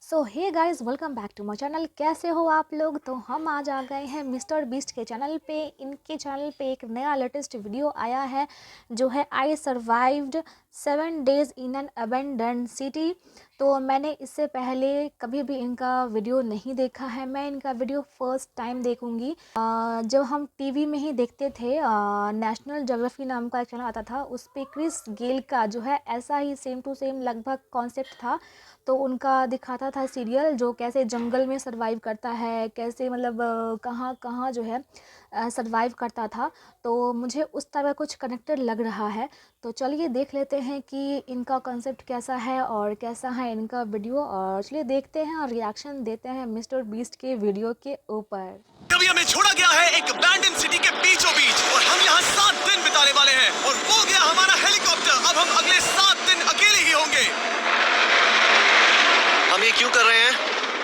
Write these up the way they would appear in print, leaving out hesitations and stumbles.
So hey guys, welcome back to my channel. कैसे हो आप लोग? तो हम आज आ गए हैं मिस्टर बीस्ट के चैनल पे। इनके चैनल पे एक नया लेटेस्ट वीडियो आया है जो है I survived 7 days in an abandoned city. तो मैंने इससे पहले कभी भी इनका वीडियो नहीं देखा है। मैं इनका वीडियो फर्स्ट टाइम देखूंगी। जब हम टीवी में ही देखते थे, नेशनल ज्योग्राफी नाम का एक चैनल आता था, उस पर क्रिस गेल का जो है ऐसा ही सेम टू सेम लगभग कॉन्सेप्ट था। तो उनका दिखाता था सीरियल जो कैसे जंगल में सरवाइव करता है, कैसे मतलब कहाँ कहाँ जो है सरवाइव करता था। तो मुझे उस तरह कुछ कनेक्टेड लग रहा है। तो चलिए देख लेते हैं कि इनका कॉन्सेप्ट कैसा है और कैसा है इनका वीडियो। और चलिए देखते हैं और रिएक्शन देते हैं मिस्टर बीस्ट के वीडियो के ऊपर। अभी हमें छोड़ा गया है एक अबैंडन्ड सिटी के बीचों बीच और हम यहाँ 7 दिन बिताने वाले हैं। और वो गया हमारा हेलीकॉप्टर। अब हम अगले 7 दिन अकेले ही होंगे। हम ये क्यों कर रहे हैं?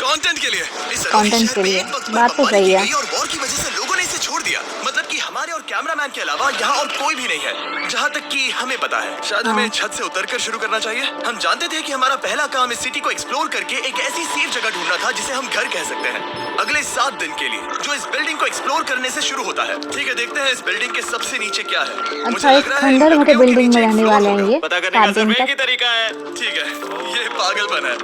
कंटेंट के लिए। इस कंटेंट के लिए बात तो सही है। और वॉर की वजह से लोगों ने इसे छोड़ दिया। मतलब कि हमारे और कैमरामैन के अलावा यहाँ और कोई भी नहीं है, जहाँ तक कि हमें पता है। शायद हमें छत से उतरकर शुरू करना चाहिए। हम जानते थे कि हमारा पहला काम इस सिटी को एक्सप्लोर करके एक ऐसी सेफ जगह ढूंढना था जिसे हम घर कह सकते हैं, अगले 7 दिन के लिए, जो इस बिल्डिंग को एक्सप्लोर करने से शुरू होता है। ठीक है, देखते हैं इस बिल्डिंग के सबसे नीचे क्या है। अच्छा, एक खंडर भरे बिल्डिंग में रहने वाले हैं ये। पता करने का सिर्फ एक ही तरीका है। ठीक है, ये पागलपन है।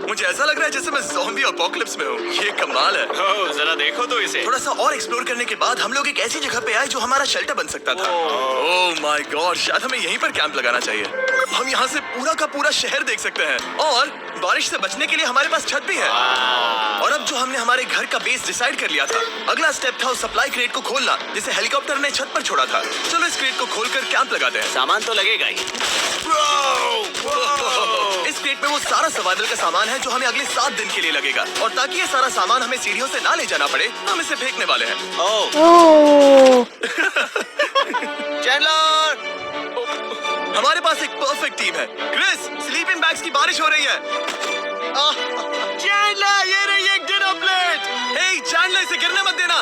मुझे ऐसा लग रहा है जैसे मैं ज़ॉम्बी अपोकलिप्स में हूँ। ये कमाल है। ओह, जरा देखो तो इसे। थोड़ा सा और एक्सप्लोर करने के बाद हम लोग एक ऐसी जगह पे आए जो हमारा शेल्टर बन सकता था। ओह माय गॉड, शायद हमें यहीं पर कैंप लगाना चाहिए। हम यहाँ से पूरा का पूरा शहर देख सकते हैं और बारिश से बचने के लिए हमारे पास छत भी है। और अब जो हमने हमारे घर का बेस डिसाइड कर लिया था, अगला स्टेप था उस सप्लाई क्रेट को खोलना जिसे हेलीकॉप्टर ने छत पर छोड़ा था। चलो इस क्रेट को खोलकर कैंप लगाते हैं। सामान तो लगेगा ही। इस क्रेट में वो सारा सर्वाइवल का सामान है जो हमें अगले 7 दिन के लिए लगेगा। और ताकि ये सारा सामान हमें सीढ़ियों से ना ले जाना पड़े, हम इसे फेंकने वाले हैं। चैंडलर, हमारे पास एक परफेक्ट टीम है। क्रिस, स्लीपिंग बैग्स की बारिश हो रही है। चैंडलर, ये रही एक डिनर प्लेट। हे चैंडलर, इसे गिरने मत देना।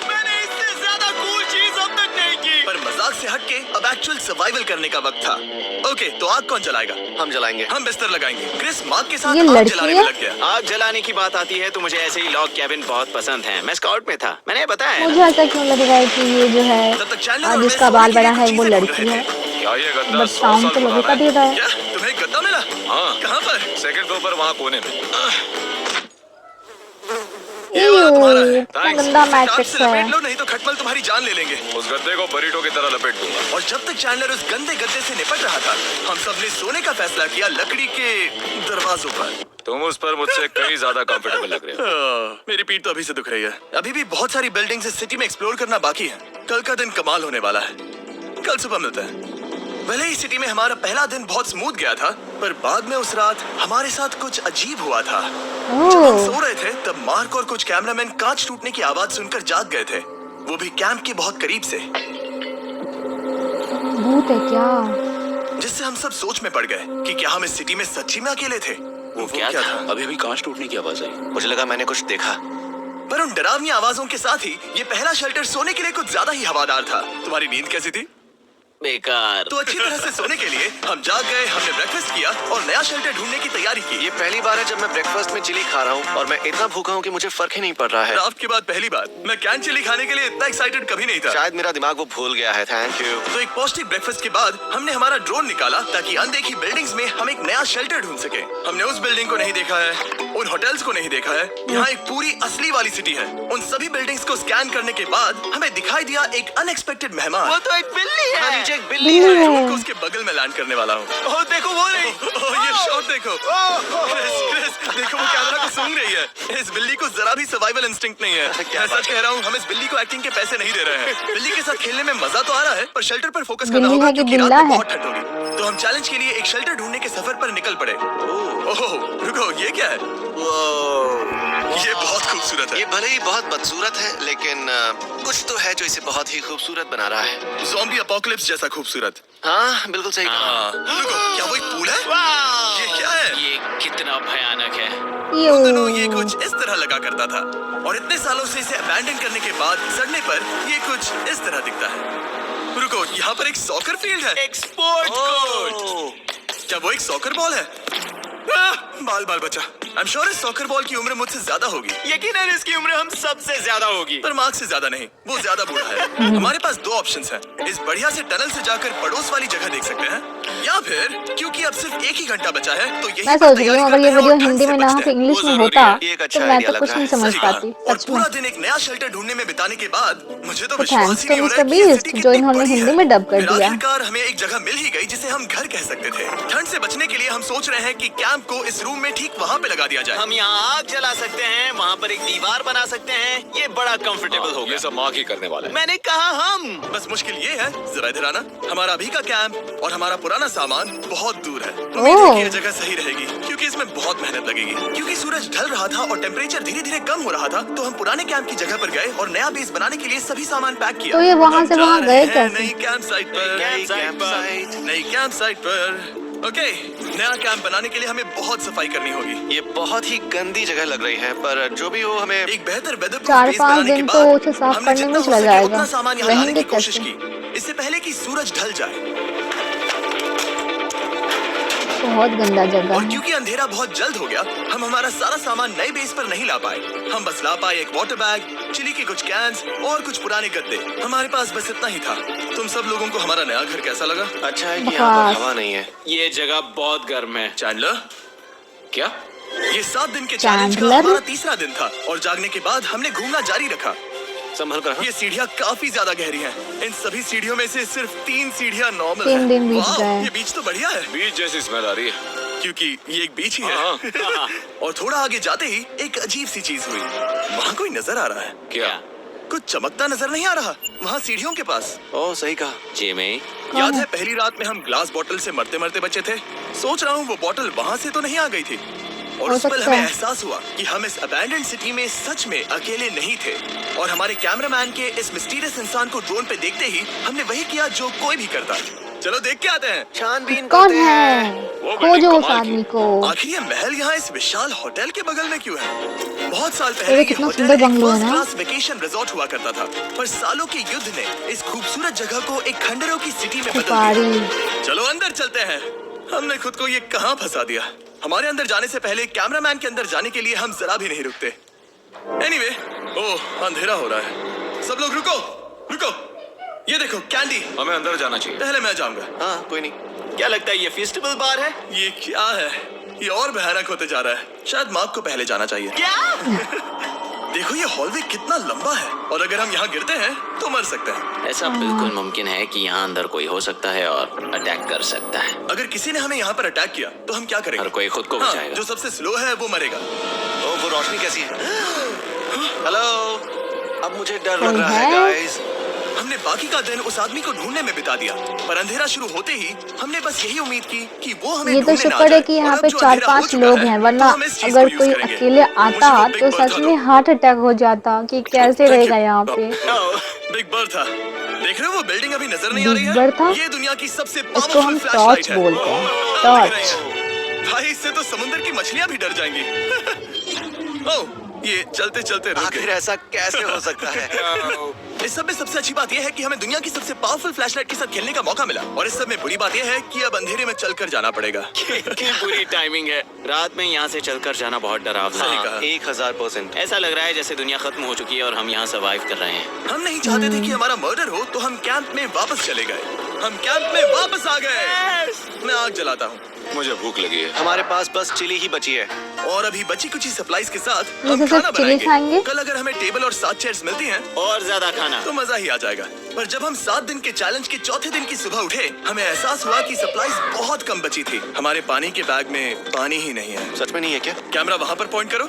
मैंने इससे ज्यादा कूल चीज अब तक नहीं की। पर मजाक से हटके अब एक्चुअल सर्वाइवल करने का वक्त था। ओके, तो आग कौन जलाएगा? हम जलाएंगे। हम बिस्तर लगाएंगे। क्रिस मार्क के साथ आग जलाने में लग गया। आग जलाने की बात आती है तो मुझे ऐसे ही लॉग कैबिन बहुत पसंद है। मैं स्काउट में था, मैंने बताया। मुझे ऐसा क्यों लग रहा है कि ये जो है जिसका बाल बड़ा है वो लड़की है। क्या ये गद्दा? बट साउंड तो लड़के का दे रहा है। क्या तुम्हें गद्दा मिला? हाँ। कहाँ पर? सेकंड फ्लोर पर, वहाँ कोने में। ये वाला तुम्हारा है। गंदा मैट्रिक्स है। लपेट लो, नहीं तो खटमल तुम्हारी जान ले लेंगे। उस गद्दे को बरीटो की तरह लपेट दूंगा। और जब तक चैंडलर उस गंदे गद्दे से निपट रहा था, हम सब ने सोने का फैसला किया लकड़ी के दरवाजों पर। तुम उस पर मुझसे कहीं ज्यादा कंफर्टेबल लग रहे हो। मेरी पीठ तो अभी से दुख रही है। अभी भी बहुत सारी बिल्डिंग्स इस सिटी में एक्सप्लोर करना बाकी है। कल का दिन कमाल होने वाला है। कल सुबह मिलते हैं। भले ही सिटी में हमारा पहला दिन बहुत स्मूथ गया था, पर बाद में उस रात हमारे साथ कुछ अजीब हुआ था। जब हम सो रहे थे तब मार्क और कुछ कैमरामैन कांच टूटने की आवाज सुनकर जाग गए थे, वो भी कैंप के बहुत करीब से। भूत है क्या? जिससे हम सब सोच में पड़ गए कि क्या हम इस सिटी में सच्ची में अकेले थे। वो क्या था? अभी कांच टूटने की आवाज आई। मुझे लगा मैंने कुछ देखा, पर उन डरावनी आवाजों के साथ ही ये पहला शेल्टर सोने के लिए कुछ ज्यादा ही हवादार था। तुम्हारी नींद कैसी थी? बेकार। तो अच्छी तरह से सोने के लिए हम जाग गए। हमने ब्रेकफास्ट किया और नया शेल्टर ढूंढने की तैयारी की। ये पहली बार है जब मैं ब्रेकफास्ट में चिली खा रहा हूँ और मैं इतना भूखा हूँ कि मुझे फर्क ही नहीं पड़ रहा है। रात के बाद पहली बार मैं कैन चिली खाने के लिए इतना एक्साइटेड कभी नहीं था। शायद मेरा दिमाग वो भूल गया है। Thank you. तो एक पौष्टिक ब्रेकफास्ट के बाद हमने हमारा ड्रोन निकाला ताकि अनदेखी बिल्डिंग्स में हम एक नया शेल्टर ढूंढ सके। हमने उस बिल्डिंग को नहीं देखा है, उन होटल्स को नहीं देखा है। यहाँ एक पूरी असली वाली सिटी है। उन सभी बिल्डिंग्स को स्कैन करने के बाद हमें दिखाई दिया एक अनएक्सपेक्टेड मेहमान। वो तो एक बिल्ली है। नीचे एक बिल्ली है। ड्रोन को उसके बगल में लैंड करने वाला हूँ। ओह देखो, वो नहीं। ये शॉट देखो। क्रिस, देखो वो कैमरा को सूंघ रही है। इस बिल्ली को जरा भी सर्वाइवल इंस्टिंक्ट नहीं है। मैं सच कह रहा हूँ, हम इस बिल्ली को एक्टिंग के पैसे नहीं दे रहे हैं। बिल्ली के साथ खेलने में मजा तो आ रहा है, पर शेल्टर पर फोकस करना होगा क्योंकि रात में बहुत ठंड होगी। तो हम चैलेंज के लिए एक शेल्टर ढूंढने के सफर पर निकल पड़े। ओह रुको, ये क्या है? ये बहुत खूबसूरत है। ये भले ही बहुत बदसूरत है, लेकिन कुछ तो है जो इसे बहुत ही खूबसूरत बना रहा है। ज़ॉम्बी अपोकलिप्स जैसा खूबसूरत। हाँ बिल्कुल सही कहा। रुको, क्या वो एक पूल है? ये क्या है? ये कितना भयानक है। उन दिनों ये कुछ इस तरह लगा करता था और इतने सालों से इसे अबैंडन करने के बाद सड़ने पर ये कुछ इस तरह दिखता है। रुको, यहाँ पर एक सॉकर फील्ड है। एक स्पोर्ट्स कोर्ट। क्या वो एक सॉकर बॉल है? बाल बाल बचा। I'm sure इस सॉकर बॉल की उम्र मुझसे ज्यादा होगी, यकीनन इसकी उम्र हम सबसे ज्यादा होगी। पर मार्क से ज्यादा नहीं, वो ज्यादा बूढ़ा है। हमारे पास दो ऑप्शंस हैं। इस बढ़िया से टनल से जाकर पड़ोस वाली जगह देख सकते हैं, या फिर क्योंकि अब सिर्फ एक ही घंटा बचा है तो यही मैं सोच रही हूँ अगर ये वीडियो हिंदी में ना हो इंग्लिश में होता ये एक तो अच्छा मैं आइडिया तो लग कुछ रहा नहीं है। समझ सही कहा। पाती और सच में। पूरा दिन एक नया शेल्टर ढूंढने में बिताने के बाद मुझे तो तो विश्वास थैंक्स ही टू नहीं हो रहा मिस्टर है कि ये बीस्ट सिटी जो कितनी इन्होंने बड़ी है। हिंदी में डब कर फिर दिया। आखिरकार हमें एक जगह मिल ही गई जिसे हम घर कह सकते थे। ठंड से बचने के लिए हम सोच रहे हैं कि कैंप को इस रूम में ठीक वहाँ पे लगा दिया जाए। हम यहाँ आग जला सकते हैं, वहाँ पर एक दीवार बना सकते हैं। ये बड़ा कंफर्टेबल होगा। ये सब मार्क ही करने वाला है। मैंने कहा हम। बस मुश्किल ये है, जरा इधर आना, हमारा अभी का कैंप और हमारा पुराना सामान बहुत दूर है। उम्मीद है कि ये जगह सही रहेगी क्योंकि इसमें बहुत मेहनत लगेगी। क्योंकि सूरज ढल रहा था और टेम्परेचर धीरे धीरे कम हो रहा था तो हम पुराने कैंप की जगह पर गए और नया बेस बनाने के लिए सभी सामान पैक किया। तो ये वहाँ हम से जा वहाँ रहे गए हैं कैसे? नई कैंप साइट पर। कैंप साइट पर। नई कैंप साइट पर। ओके, नया कैंप बनाने के लिए हमें बहुत सफाई करनी होगी। ये बहुत ही गंदी जगह लग रही है, पर जो भी हो हमें एक बेहतर वेदरप्रूफ 4-5 बेस बनाने के दिन बाद तो उसे साफ हमने करने जितना में हो चला सके जाएगा। उतना सामान यहाँ लाने रहेंगे की कोशिश कैसे? की, इससे पहले कि सूरज ढल जाए। बहुत गंदा जगह और है। क्योंकि अंधेरा बहुत जल्द हो गया, हम हमारा सारा सामान नए बेस पर नहीं ला पाए। हम बस ला पाए एक वाटर बैग, चिली के कुछ कैंस और कुछ पुराने गद्दे। हमारे पास बस इतना ही था। तुम सब लोगों को हमारा नया घर कैसा लगा? अच्छा है कि यहाँ पर बकवास। हवा नहीं है। ये जगह बहुत गर्म है। चैंडलर, क्या? ये 7 दिन के चैलेंज का चैंडलर? हमारा तीसरा दिन था और जागने के बाद हमने घूमना जारी रखा। संभल कर हाँ? ये सीढ़ियाँ काफी ज्यादा गहरी हैं। इन सभी सीढ़ियों में से सिर्फ 3 सीढ़ियाँ नॉर्मल 3 हैं। दिन बीत वाह, गए। ये बीच तो बढ़िया है। बीच जैसी स्मेल आ रही है। क्योंकि ये एक बीच ही है। हाँ। और थोड़ा आगे जाते ही एक अजीब सी चीज हुई। वहाँ कोई नजर आ रहा है। क्या? कुछ चमकता नजर नहीं आ रहा वहाँ सीढ़ियों के पास। ओह सही कहा। जिमी, याद है पहली रात में हम ग्लास बोतल से मरते मरते बचे थे? सोच रहा हूँ वो बोतल वहाँ से तो नहीं आ गई थी। और हो उस पल सकता हमें है। एहसास हुआ कि हम इस अबैंडन्ड सिटी में सच में अकेले नहीं थे। और हमारे कैमरामैन के इस मिस्टीरियस इंसान को ड्रोन पे देखते ही हमने वही किया जो कोई भी करता। चलो देख के आते हैं। छानबीन कौन करते है? हैं। वो खोजो बिल्डिंग उस कमाल आदमी को। आखिर ये महल यहाँ इस विशाल होटल के बगल में क्यों है? बहुत साल अरे पहले ये कितना होटल सुंदर एक बंगलो है फर्स्ट ना। क्लास वेकेशन रिजॉर्ट हुआ करता था, पर सालों के युद्ध ने इस खूबसूरत जगह को एक खंडरों की सिटी में बदल खुफारी। दिया। चलो अंदर चलते हैं। हमने खुद को ये कहाँ फंसा दिया? हमारे अंदर जाने से पहले कैमरामैन के अंदर जाने के लिए हम जरा भी नहीं रुकते। एनीवे, ओह अंधेरा हो रहा है। सब लोग रुको, रुको। ये देखो कैंडी। हमें अंदर जाना चाहिए। पहले मैं जाऊंगा। हाँ कोई नहीं। क्या लगता है ये फेस्टिवल बार है? ये क्या है? ये और भयानक होते जा रहा है। शायद मार्क को पहले जाना चाहिए। क्या? देखो ये हॉलवे कितना लंबा है और अगर हम यहाँ गिरते हैं तो मर सकते हैं। ऐसा बिल्कुल मुमकिन है कि यहाँ अंदर कोई हो सकता है और अटैक कर सकता है। अगर किसी ने हमें यहाँ पर अटैक किया तो हम क्या करेंगे? हर कोई खुद को हाँ, बचाएगा। जो सबसे स्लो है वो मरेगा। ओह वो रोशनी कैसी है? हेलो, अब मुझे डर कोई लग रहा है है? गाइस। हमने बाकी का दिन उस आदमी को ढूंढने में बिता दिया, पर अंधेरा शुरू होते ही हमने बस यही उम्मीद की कि वो हमें ये तो ढूंढने ना शुक्र है जाए। कि यहाँ और पे अब जो अंधेरा हो 4-5 चुका लोग है, हैं, तो वरना हम इस चीज अगर को कोई यूज करेंगे। अकेले आता मुझे तो बिग बर्ड सच था में दो। हार्ट अटैक हो जाता कि कैसे Thank रहेगा you. यहाँ पे। बिग बर्ड था। देख रहे हो वो बिल्डिंग अभी नजर नहीं आ रही बिग बर्ड था? है? ये दुनिया की सबसे इसको पावरफुल हम फ्लैशलाइट टॉर्च है। बोलते हैं। दिख टॉर्च। रही है। भाई इससे तो समुद्र की मछलियाँ भी डर जाएंगी। ओह ये चलते चलते रुक आखिर गए। ऐसा कैसे हो सकता है? इस सब में सबसे अच्छी बात यह है कि हमें दुनिया की सबसे पावरफुल फ्लैशलाइट के साथ खेलने का मौका मिला। और इस सब में बुरी बात यह है कि अब अंधेरे में चलकर जाना पड़ेगा। कितनी बुरी टाइमिंग है। रात में यहाँ से चलकर जाना बहुत डरावना सही है। कहा। 1000%। ऐसा लग रहा है जैसे दुनिया खत्म हो चुकी है और हम यहाँ सर्वाइव कर रहे हैं। हम नहीं चाहते थे कि हमारा मर्डर हो तो हम कैंप में वापस चले गए। हम कैंप में वापस आ गए। मैं आग जलाता हूँ मुझे भूख लगी है। हमारे पास बस चिली ही बची है। और अभी बची कुछ सप्लाईज के साथ ये हम सिर्फ खाना चिली खाएंगे? बनाएंगे। कल अगर हमें टेबल और 7 चेयर्स मिलती हैं और ज्यादा खाना। तो मजा ही आ जाएगा। पर जब हम 7 दिन के चैलेंज के चौथे दिन की सुबह उठे, हमें एहसास हुआ कि सप्लाईज बहुत कम बची थी। हमारे पानी के बैग में पानी ही नहीं है। सच में नहीं है क्या? कैमरा वहाँ पर पॉइंट करो।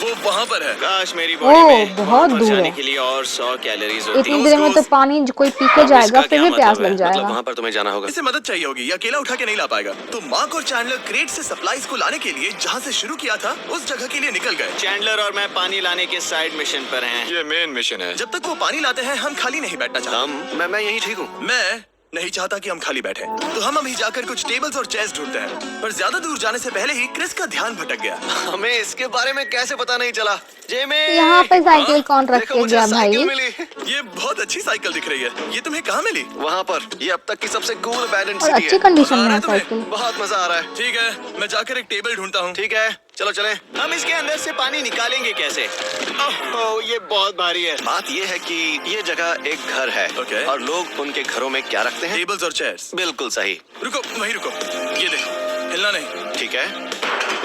वो वहाँ पर है। काश मेरी बॉडी ओह, में बहुत वहाँ पर दूर जाने है। के लिए और 100 कैलोरीज होती। इतनी देर में तो पानी कोई पी के अब जाएगा इसका फिर क्या भी प्यास मतलब है? लग जाएगा। मतलब वहाँ पर तुम्हें जाना होगा। इसे मदद चाहिए होगी, ये अकेला उठा के नहीं ला पाएगा। तो मार्क और चैंडलर क्रेट से सप्लाईज को लाने के लिए जहाँ से शुरू किया था उस जगह के लिए निकल गए। चैंडलर और मैं पानी लाने के साइड मिशन पर हैं। ये मेन मिशन है। जब तक वो पानी लाते हैं हम खाली नहीं बैठना चाहते। मैं यही ठीक हूँ। मैं नहीं चाहता कि हम खाली बैठे, तो हम अभी जाकर कुछ टेबल्स और चेयर्स ढूंढते हैं। पर ज्यादा दूर जाने से पहले ही क्रिस का ध्यान भटक गया। हमें इसके बारे में कैसे पता नहीं चला? जिमी यहाँ पे साइकिल कौन रख देखो के मुझे गया साइकिल भाई? मिली। ये बहुत अच्छी साइकिल दिख रही है। ये तुम्हें कहाँ मिली? वहाँ पर ये अब तक की सबसे कूल अबैंडन्ड और सिटी अच्छी है। कंडीशन में आ रहा है है तुम्हें? साइकिल। बहुत मजा आ रहा है। ठीक है, मैं जाकर एक टेबल ढूंढता हूँ। ठीक है, चलो चलें। हम इसके अंदर से पानी निकालेंगे कैसे? ओह, ये बहुत भारी है। बात ये है कि ये जगह एक घर है ओके। और लोग उनके घरों में क्या रखते हैं? टेबल्स और चेयर्स। बिल्कुल सही। रुको, वहीं रुको। ये देखो, हिलना नहीं। ठीक है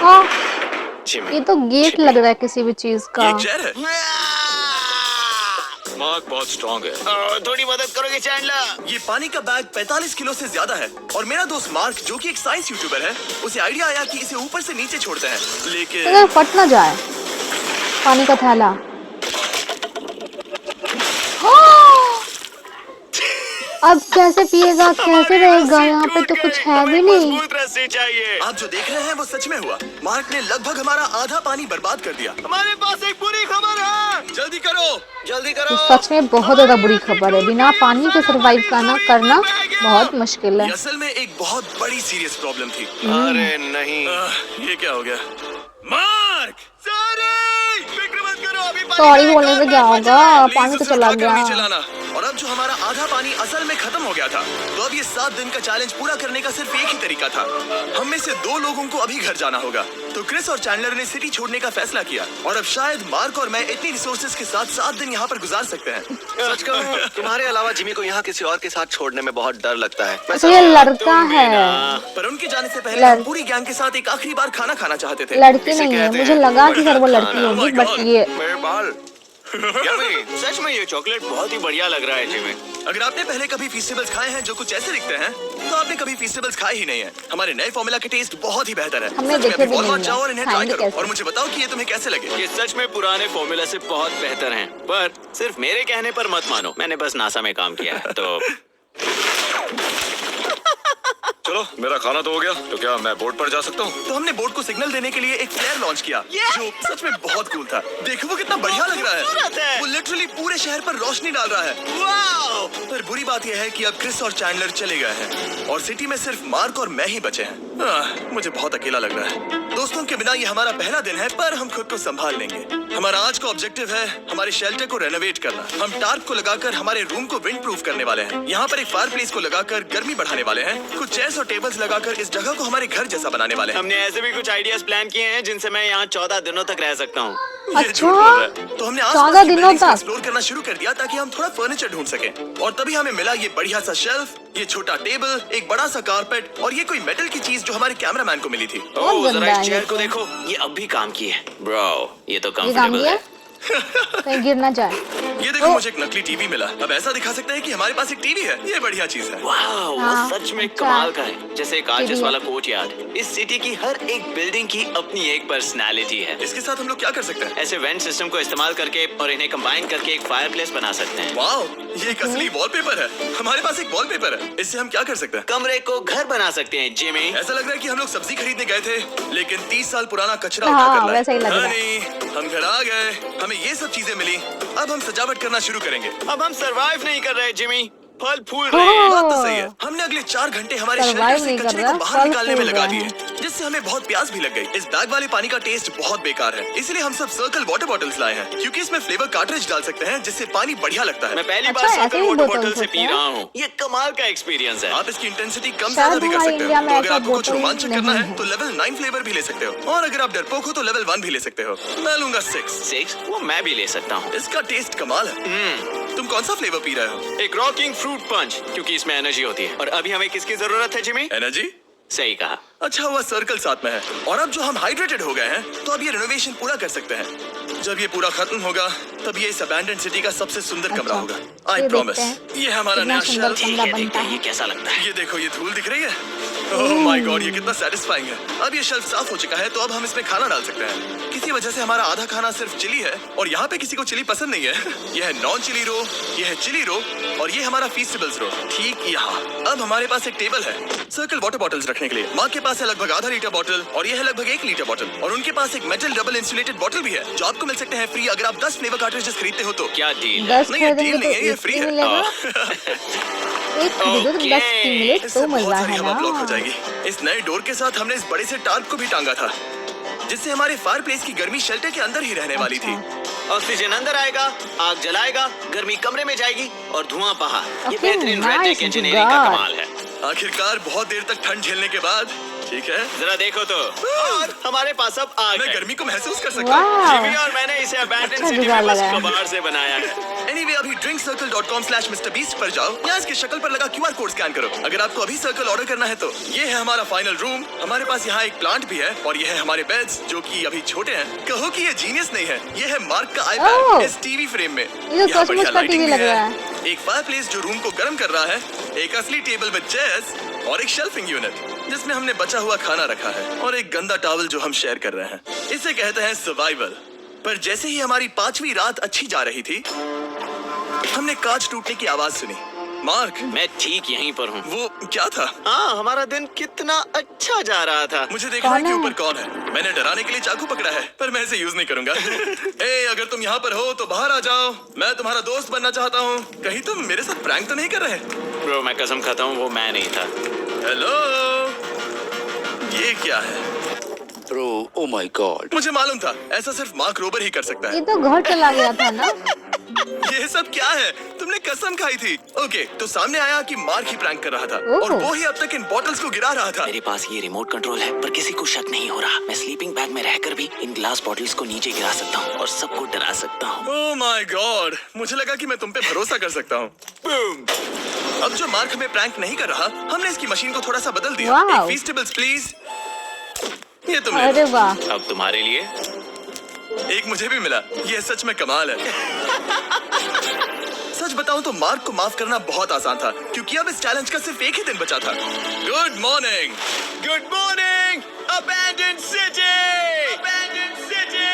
हाँ, जिमी। ये तो गेट लग रहा है किसी भी चीज का। ये एक चेयर है। मार्क बहुत स्ट्रांग है। थोड़ी मदद करोगे चैंडलर? ये पानी का बैग 45 किलो से ज्यादा है और मेरा दोस्त मार्क जो कि एक साइंस यूट्यूबर है, उसे आइडिया आया कि इसे ऊपर से नीचे छोड़ते हैं, लेकिन अगर फट ना जाए पानी का थैला। हाँ! अब कैसे पिएगा, कैसे रहेगा? यहाँ पे तो कुछ है भी नहीं। मजबूत रस्सी चाहिए। आप जो देख रहे हैं वो सच में हुआ। मार्क ने लगभग हमारा आधा पानी बर्बाद कर दिया। हमारे पास एक बुरी खबर है। जल्दी करो। जल्दी ये करो। सच में बहुत ज्यादा बुरी खबर है। बिना पानी के सरवाइव करना बहुत मुश्किल है। ये असल में एक बहुत बड़ी सीरियस प्रॉब्लम थी। अरे नहीं। ये क्या हो गया? मार्क! फिक्र मत करो, अभी पानी सॉरी में बोलने एक से और क्या बैग बचा है। होगा? प्लीज पानी तो उसे चला उठाकर नीचे गया। लाना। और अब जो हमारा आधा पानी असल में खत्म हो गया था, तो अब ये 7 दिन का चैलेंज पूरा करने का सिर्फ एक ही तरीका था। हम में से 2 लोगों को अभी घर जाना होगा। तो क्रिस और चैंडलर ने सिटी छोड़ने का फैसला किया और अब शायद मार्क और मैं इतनी रिसोर्सेज के साथ 7 दिन यहाँ पर गुजार सकते हैं। सच कहूं, तुम्हारे अलावा जिमी को यहाँ किसी और के साथ छोड़ने में बहुत डर लगता है। मैं तो ये लड़का है, पर उनके जाने से पहले हम पूरी गैंग के साथ एक आखिरी बार खाना खाना चाहते थे। लड़की इसे नहीं है। कहते मुझे हैं लगा कि सर वो बढ़िया लड़की खाना। होगी, Oh my बट God. ये मेरे बाल यम्मी। सच में ये चॉकलेट बहुत ही बढ़िया लग रहा है जिमी। अगर आपने पहले कभी फीस्टेबल्स खाए हैं जो कुछ ऐसे दिखते हैं, तो आपने कभी फीस्टेबल्स खाए ही नहीं है। हमारे नए फॉर्मूला के टेस्ट बहुत ही बेहतर है। हमने सच में देखे अभी भी Walmart नहीं जाओ है। और इन्हें ट्राई खाएंगे करो कैसे? और मुझे बताओ कि ये तुम्हें कैसे लगे। ये सच में पुराने फॉर्मूला से बहुत बेहतर हैं, पर सिर्फ मेरे कहने पर मत मानो। मैंने बस नासा में काम किया है, तो चलो, मेरा खाना तो हो गया, तो क्या मैं बोट पर जा सकता हूँ? तो हमने बोट को सिग्नल देने के लिए एक फ्लेयर लॉन्च किया, जो सच में बहुत कूल था। देखो वो कितना बढ़िया लग खूबसूरत रहा है। है। वो लिटरली पूरे शहर पर रोशनी डाल रहा है। वाओ! पर बुरी बात यह है कि अब क्रिस और चैंडलर चले गए हैं और सिटी में सिर्फ मार्क और मैं ही बचे हैं। मुझे बहुत अकेला लग रहा है। दोस्तों के बिना ये हमारा पहला दिन है, पर हम खुद को संभाल लेंगे। हमारा आज का ऑब्जेक्टिव है हमारे शेल्टर को रेनोवेट करना। हम टार्प को लगाकर हमारे रूम को विंड प्रूफ करने वाले हैं। यहाँ पर एक फायर प्लेस को लगाकर गर्मी बढ़ाने वाले हैं। कुछ चेयर्स और टेबल्स लगाकर इस जगह को हमारे घर जैसा बनाने वाले हैं। हमने ऐसे भी कुछ आइडियाज प्लान किए हैं जिनसे मैं यहाँ 14 दिनों तक रह सकता हूँ। ये अच्छा। झूठ बोल रहा है। तो हमने 14 आसपास की दिनों बिल्डिंग्स को तक? एक्सप्लोर करना शुरू कर दिया ताकि हम थोड़ा फर्नीचर ढूंढ सकें। और तभी हमें मिला ये बढ़िया सा शेल्फ, ये छोटा टेबल, एक बड़ा सा कारपेट और ये कोई मेटल की चीज जो हमारे कैमरामैन को मिली थी। बहुत ओह, गंदा जरा है इस ये चेयर को तो। देखो, ये अब भी काम की है। ब्रो, ये तो ये काम कंफर्टेबल किया? है। कहीं गिर ना जाए। ये देखो, मुझे एक नकली टीवी मिला। अब ऐसा दिखा सकते हैं कि हमारे पास एक टीवी है। ये बढ़िया चीज है। वाह, हाँ, वो सच में अच्छा। कमाल का है। जैसे एक आर्टिस्ट टीवी वाला कोट याद। इस सिटी की हर एक बिल्डिंग की अपनी एक पर्सनालिटी है। इसके साथ हम लोग क्या कर सकते हैं? ऐसे वेंट सिस्टम को इस्तेमाल करके और इन्हें कंबाइन करके एक फायर प्लेस बना सकते हैं। वाओ, ये एक असली वॉलपेपर है। हमारे पास एक वॉलपेपर है। इससे हम क्या कर सकते हैं? कमरे को घर बना सकते हैं जिमी। ऐसा लग रहा है कि हम लोग सब्जी खरीदने गए थे, लेकिन 30 साल पुराना कचरा हाँ, उठाकर लाए। वैसा ही लग रहा है। नहीं, हम घर आ गए, हमें ये सब चीजें मिली। अब हम सजावट करना शुरू करेंगे। अब हम सरवाइव नहीं कर रहे जिमी, फल फूल हाँ। रहे हैं। बात तो सही है। हमने अगले 4 घंटे हमारे Survive शेल्टर से नहीं कर कचरे रहा, को बाहर फल निकालने में फूल लगा रहे दिए, जिससे हमें बहुत प्यास भी लग गई। इस बैग वाले पानी का टेस्ट बहुत बेकार है, इसलिए हम सब सर्कल वाटर बॉटल्स लाए हैं, क्योंकि इसमें फ्लेवर कार्ट्रिज डाल सकते हैं, जिससे पानी बढ़िया लगता है। मैं पहली अच्छा, बार ऐसे सर्कल ही वाटर बोतल बॉटल से होते पी हैं? रहा हूँ। ये कमाल का एक्सपीरियंस है। आप इसकी इंटेंसिटी कम शायद ज्यादा भी कर हमारे सकते इंडिया हो। में तो अगर ऐसा आपको कुछ बोतल रोमांचक नहीं करना है है। तो लेवल 9 फ्लेवर भी ले सकते हो, और अगर आप डरपोक हो तो लेवल 1 भी ले सकते हो। मैं लूंगा 6। 6 वो मैं भी ले सकता हूँ। इसका टेस्ट कमाल है। तुम कौन सा फ्लेवर पी रहे हो? एक रॉकिंग फ्रूट पंच, क्योंकि इसमें एनर्जी होती है। और अभी हमें किसकी जरूरत है जिमी? एनर्जी? सही कहा। अच्छा हुआ सर्कल साथ में है। और अब जो हम हाइड्रेटेड हो गए हैं, तो अब ये रेनोवेशन पूरा कर सकते हैं। जब ये पूरा खत्म होगा, तब ये इस अबैंडन सिटी का सबसे सुंदर कमरा होगा। आई ये प्रॉमिस। देखते हैं। ये हमारा कितना नया सुंदर शेल्फ। कमरा ठीक है, बनता देखते हैं ये है। कैसा लगता है। ये देखो, ये धूल दिख रही है। ओह माय गॉड, ये कितना सेटिस्फाइंग है। अब ये शेल्फ साफ हो चुका है, तो अब हम इसमें खाना डाल सकते हैं। किसी वजह से हमारा आधा खाना सिर्फ चिली है, और यहाँ पे किसी को चिली पसंद नहीं है। ये है नॉन चिली रो, ये है चिली रो, और ये हमारा फीस्टेबल्स रो, ठीक यहाँ। अब हमारे पास एक टेबल है सर्कल वाटर बॉटल्स रखने के लिए। माँ के पास है लगभग आधा लीटर बॉटल, और ये है लगभग 1 लीटर बॉटल, और उनके पास एक मेटल डबल इंसुलेटेड बॉटल भी है, जो आपको मिल सकते हैं फ्री अगर आप 10 फ्लेवर कार्ट्रिजेस खरीदते हो तो। क्या डील है? 10 नहीं, ये खरीदेंगे deal तो नहीं है, ये एक free फ्री है। मिलेगा। एक खरीदो तो 10 फ्री मिले इससे तो बहुत मजा सारी है हवा ब्लॉक हो ना। जाएगी। इस नए डोर के साथ हमने इस बड़े से टार्प को भी टांगा था। जिससे हमारे फायर प्लेस की गर्मी शेल्टर के अंदर ही रहने वाली थी। ऑक्सीजन अंदर आएगा, आग जलाएगा, गर्मी कमरे में जाएगी और धुआं बाहर। ये Okay, बेहतरीन nice, रेडनेक इंजीनियरिंग का जुगाड़। कमाल है। आखिरकार बहुत देर तक ठंड झेलने के बाद, ठीक है, जरा देखो तो, और हमारे पास अब आग मैं है। गर्मी को महसूस कर सकता हूँ। वाह, जिमी और मैंने इसे अबैंडन अच्छा सिटी जुगाड़ में बस लगाया। कबाड़ से बनाया है। Anyway, अभी drinkcircle.com/MrBeast पर जाओ या इसकी शक्ल पर लगा QR कोड स्कैन करो। अगर आपको अभी सर्कल ऑर्डर करना है तो ये है हमारा फाइनल रूम। हमारे पास यहाँ एक प्लांट भी है और ये है हमारे बेड्स जो कि अभी छोटे हैं। कहो कि ये जीनियस नहीं है, ये है मार्क का ओह, iPad इस टीवी फ्रेम में। तो यहाँ सचमुच बढ़िया का लाइटिंग टीवी भी लग रहा है, एक फायरप्लेस जो रूम को गर्म कर रहा है, एक असली टेबल विद चेयर्स और एक शेल्फिंग यूनिट जिसमें हमने बचा हुआ खाना रखा है और एक गंदा टॉवल जो हम शेयर कर रहे हैं। इसे कहते हैं सर्वाइवल। पर जैसे ही हमारी 5वीं रात अच्छी जा रही थी, हमने कांच टूटने की आवाज सुनी। मार्क, मैं ठीक यहीं पर हूँ। वो क्या था? हाँ, हमारा दिन कितना अच्छा जा रहा था। मुझे देखना है कौन कि है? ऊपर कौन है। मैंने डराने के लिए चाकू पकड़ा है पर मैं इसे यूज नहीं करूंगा। ए, अगर तुम यहाँ पर हो तो बाहर आ जाओ, मैं तुम्हारा दोस्त बनना चाहता हूँ। कहीं तुम मेरे साथ प्रैंक तो नहीं कर रहे? ब्रो, मैं कसम खाता हूँ वो मैं नहीं था। हेलो, ये क्या है? Bro, oh my god. मुझे मालूम था ऐसा सिर्फ मार्क रोबर ही कर सकता ये है। तो घर चला गया था ना। ये सब क्या है? तुमने कसम खाई थी। ओके, तो सामने आया कि मार्क ही प्रैंक कर रहा था ओह। और वो ही अब तक इन बॉटल्स को गिरा रहा था। मेरे पास ये रिमोट कंट्रोल है पर किसी को शक नहीं हो रहा। मैं स्लीपिंग बैग में रहकर भी इन ग्लास बॉटल्स को नीचे गिरा सकता हूँ और सबको डरा सकता हूँ। ओह माय गॉड, मुझे लगा कि मैं तुम पे भरोसा कर सकता हूँ। अब जो मार्क हमें प्रैंक नहीं कर रहा, हमने इसकी मशीन को थोड़ा सा बदल दिया। वाह। एक फीस्टेबल्स प्लीज। ये तुम ले अरे लो। वाह, अब तुम्हारे लिए एक मुझे भी मिला। ये सच में कमाल है। सच बताऊं तो मार्क को माफ करना बहुत आसान था क्योंकि अब इस चैलेंज का सिर्फ एक ही दिन बचा था। Good morning, good morning, abandoned city, abandoned city,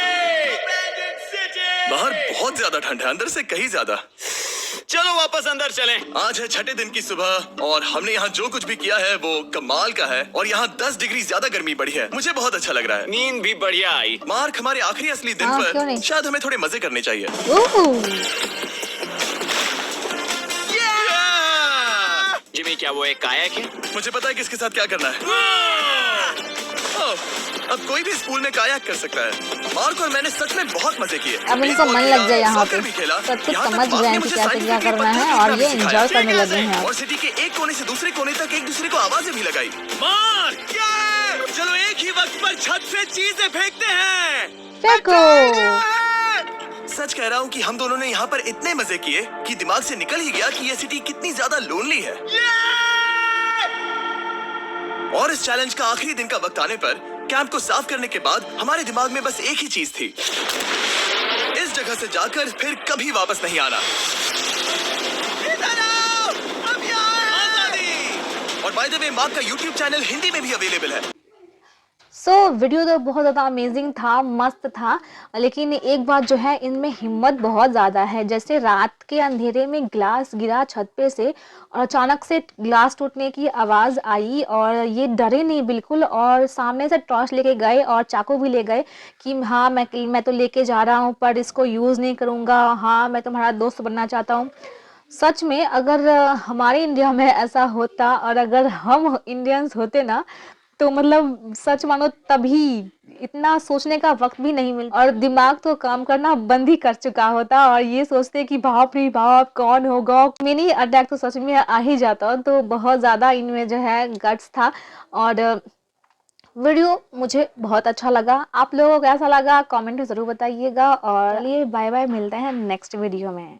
abandoned city. बाहर बहुत ज्यादा ठंड है, अंदर से कहीं ज्यादा। चलो वापस अंदर चलें। आज है 6ठे दिन की सुबह और हमने यहाँ जो कुछ भी किया है वो कमाल का है और यहाँ 10 डिग्री ज्यादा गर्मी बढ़ी है। मुझे बहुत अच्छा लग रहा है। नींद भी बढ़िया आई। मार्क, हमारे आखिरी असली दिन हाँ, क्यों पर नहीं? शायद हमें थोड़े मजे करने चाहिए। ओह, जिमी, क्या वो एक कायाक है? मुझे पता है किसके साथ क्या करना है। ओह, अब कोई भी स्कूल में कायाक कर सकता है। मार्क और मैंने सच में बहुत मजे किए। अब इनको मन लग गया यहाँ सॉकर पे। भी खेला। सब कुछ यहाँ तक समझ मार्क गए ने हैं कि मुझे कैसे क्या साइंटिफिक करना है पद्धति और भी ये सिखाया। एंजॉय करने लगे हैं। और सिटी के एक कोने से दूसरे कोने तक एक दूसरे को आवाजें भी लगाई। मार्क, चलो एक ही वक्त पर छत से चीजें फेंकते हैं। फेंको। सच कह रहा हूँ कि हम दोनों ने यहाँ पर इतने मजे किए कि दिमाग से निकल ही गया कि ये सिटी कितनी ज्यादा लोनली है। और इस चैलेंज का आखिरी दिन का वक्त आने पर कैंप को साफ करने के बाद हमारे दिमाग में बस एक ही चीज थी, इस जगह से जाकर फिर कभी वापस नहीं आना। और बाय द वे, मार्क का YouTube चैनल हिंदी में भी अवेलेबल है। सो वीडियो तो बहुत ज़्यादा अमेजिंग था, मस्त था, लेकिन एक बात जो है, इनमें हिम्मत बहुत ज़्यादा है। जैसे रात के अंधेरे में ग्लास गिरा छत पे से और अचानक से ग्लास टूटने की आवाज़ आई और ये डरे नहीं बिल्कुल और सामने से टॉर्च लेके गए और चाकू भी ले गए कि हाँ मैं तो लेके जा रहा हूँ पर इसको यूज़ नहीं करूँगा, हाँ मैं तुम्हारा दोस्त बनना चाहता हूँ। सच में अगर हमारे इंडिया में ऐसा होता और अगर हम इंडियंस होते ना, तो मतलब सच मानो तभी इतना सोचने का वक्त भी नहीं मिलता और दिमाग तो काम करना बंद ही कर चुका होता और ये सोचते कि बाप रे बाप कौन होगा, मिनी अटैक तो सच में आ ही जाता। तो बहुत ज़्यादा इनमें जो है गट्स था और वीडियो मुझे बहुत अच्छा लगा। आप लोगों को कैसा लगा कमेंट में ज़रूर बताइएगा और चलिए बाय बाय, मिलते हैं नेक्स्ट वीडियो में।